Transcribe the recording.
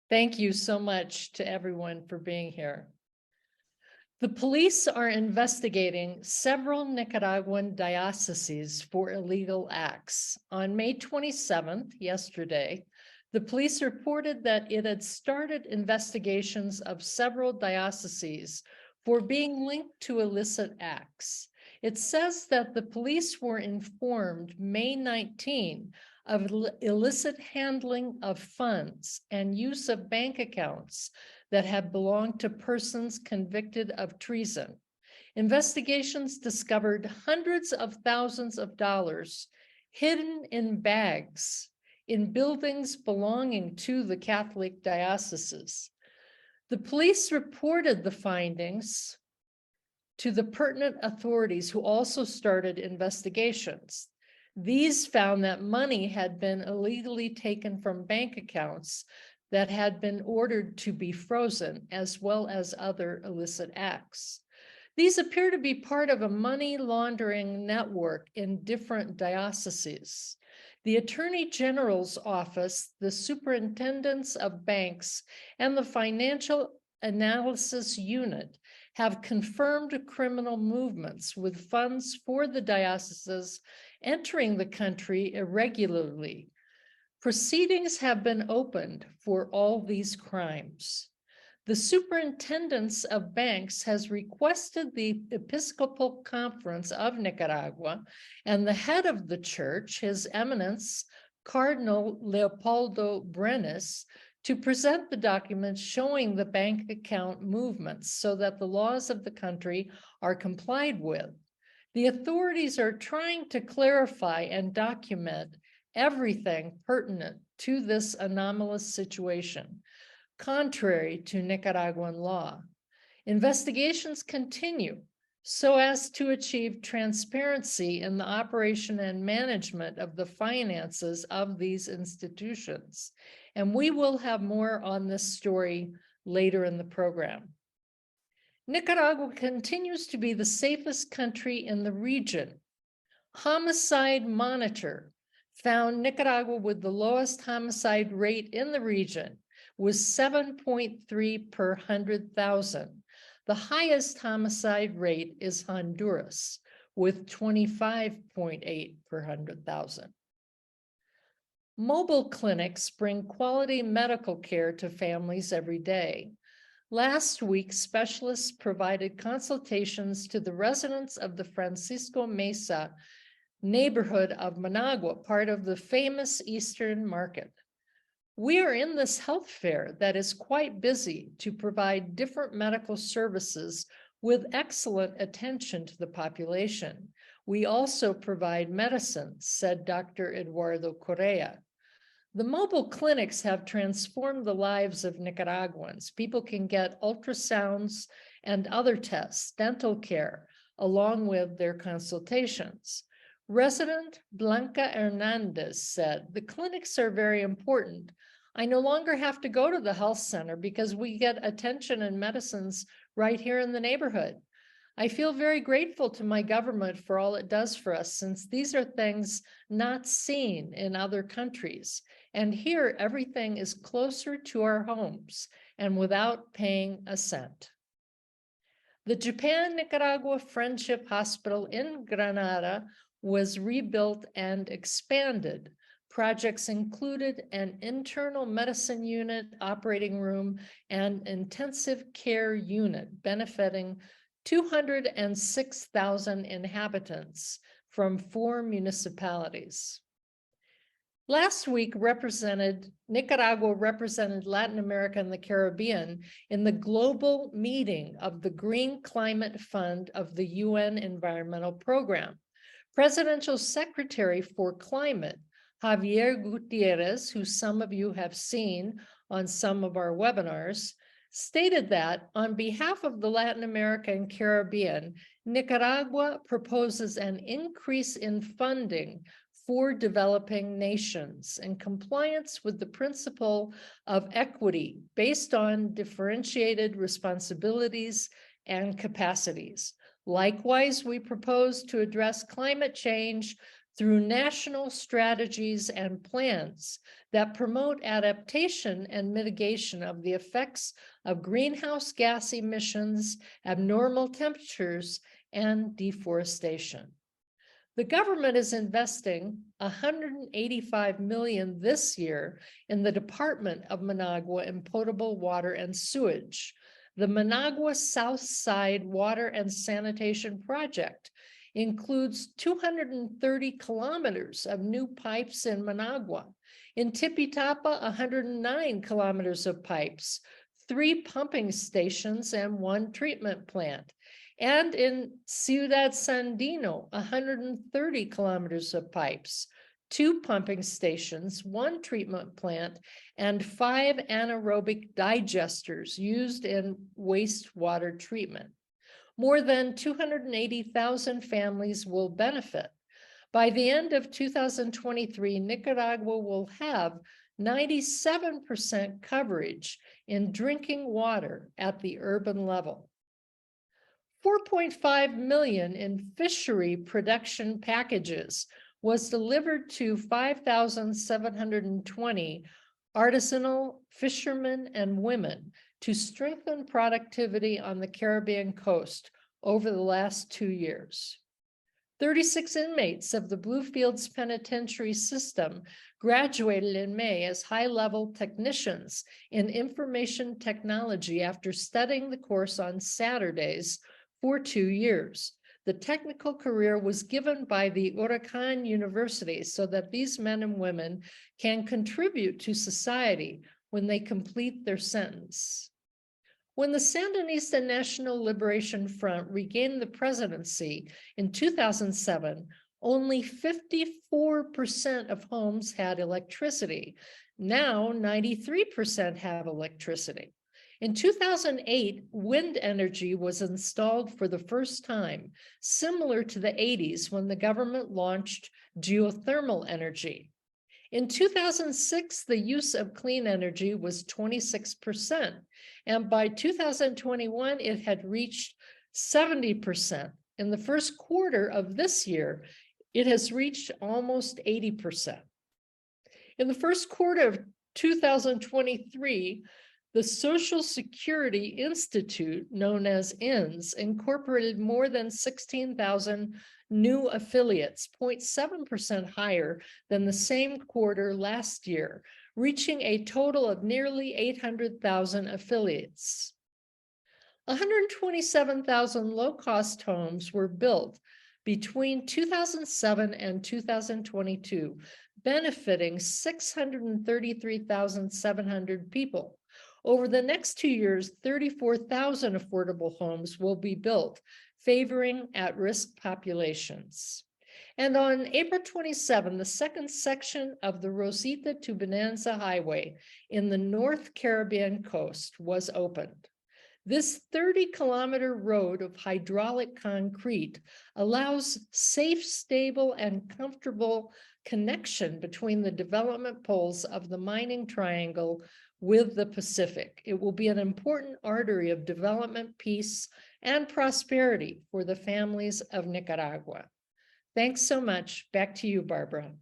Thank you so much to everyone for being here. The police are investigating several Nicaraguan dioceses for illegal acts. On May 27th, yesterday, the police reported that it had started investigations of several dioceses for being linked to illicit acts. It says that the police were informed May 19 of illicit handling of funds and use of bank accounts that have belonged to persons convicted of treason. Investigations discovered hundreds of thousands of dollars hidden in bags in buildings belonging to the Catholic dioceses. The police reported the findings to the pertinent authorities, who also started investigations. These found that money had been illegally taken from bank accounts that had been ordered to be frozen, as well as other illicit acts. These appear to be part of a money laundering network in different dioceses. The Attorney General's office, the superintendents of banks, and the Financial Analysis Unit have confirmed criminal movements with funds for the dioceses entering the country irregularly. Proceedings have been opened for all these crimes. The superintendents of banks has requested the Episcopal Conference of Nicaragua and the head of the church, His Eminence, Cardinal Leopoldo Brenes, to present the documents showing the bank account movements so that the laws of the country are complied with. The authorities are trying to clarify and document everything pertinent to this anomalous situation, contrary to Nicaraguan law. Investigations continue so as to achieve transparency in the operation and management of the finances of these institutions. And we will have more on this story later in the program. Nicaragua continues to be the safest country in the region. Homicide Monitor found Nicaragua with the lowest homicide rate in the region, with 7.3 per 100,000. The highest homicide rate is Honduras, with 25.8 per 100,000. Mobile clinics bring quality medical care to families every day. Last week, specialists provided consultations to the residents of the Francisco Mesa neighborhood of Managua, part of the famous Eastern Market. We are in this health fair that is quite busy to provide different medical services with excellent attention to the population. We also provide medicine, said Dr. Eduardo Correa. The mobile clinics have transformed the lives of Nicaraguans. People can get ultrasounds and other tests, dental care, along with their consultations. Resident Blanca Hernandez said, "The clinics are very important. I no longer have to go to the health center because we get attention and medicines right here in the neighborhood. I feel very grateful to my government for all it does for us, since these are things not seen in other countries. And here, everything is closer to our homes and without paying a cent." The Japan-Nicaragua Friendship Hospital in Granada was rebuilt and expanded. Projects included an internal medicine unit, operating room, and intensive care unit benefiting 206,000 inhabitants from 4 municipalities. Last week, Nicaragua represented Latin America and the Caribbean in the global meeting of the Green Climate Fund of the UN Environmental Program. Presidential Secretary for Climate, Javier Gutierrez, who some of you have seen on some of our webinars, stated that on behalf of the Latin America and Caribbean, Nicaragua proposes an increase in funding for developing nations in compliance with the principle of equity based on differentiated responsibilities and capacities. Likewise, we propose to address climate change through national strategies and plans that promote adaptation and mitigation of the effects of greenhouse gas emissions, abnormal temperatures, and deforestation. The government is investing $185 million this year in the Department of Managua in potable water and sewage. The Managua South Side Water and Sanitation Project includes 230 kilometers of new pipes in Managua. In Tipitapa, 109 kilometers of pipes, 3 pumping stations, and 1 treatment plant. And in Ciudad Sandino, 130 kilometers of pipes, 2 pumping stations, 1 treatment plant, and 5 anaerobic digesters used in wastewater treatment. More than 280,000 families will benefit. By the end of 2023, Nicaragua will have 97% coverage in drinking water at the urban level. $4.5 million in fishery production packages was delivered to 5,720 artisanal fishermen and women to strengthen productivity on the Caribbean coast over the last 2 years. 36 inmates of the Bluefields Penitentiary System graduated in May as high-level technicians in information technology after studying the course on Saturdays for 2 years. The technical career was given by the Huracan University so that these men and women can contribute to society when they complete their sentence. When the Sandinista National Liberation Front regained the presidency in 2007, only 54% of homes had electricity. Now, 93% have electricity. In 2008, wind energy was installed for the first time, similar to the 80s when the government launched geothermal energy. In 2006, the use of clean energy was 26%, and by 2021, it had reached 70%. In the first quarter of this year, it has reached almost 80%. In the first quarter of 2023, the Social Security Institute, known as INS, incorporated more than 16,000 new affiliates, 0.7% higher than the same quarter last year, reaching a total of nearly 800,000 affiliates. 127,000 low-cost homes were built between 2007 and 2022, benefiting 633,700 people. Over the next 2 years, 34,000 affordable homes will be built, favoring at-risk populations. And on April 27, the second section of the Rosita to Bonanza Highway in the North Caribbean coast was opened. This 30-kilometer road of hydraulic concrete allows safe, stable, and comfortable connection between the development poles of the mining triangle with the Pacific. It will be an important artery of development, peace, and prosperity for the families of Nicaragua. Thanks so much. Back to you, Barbara.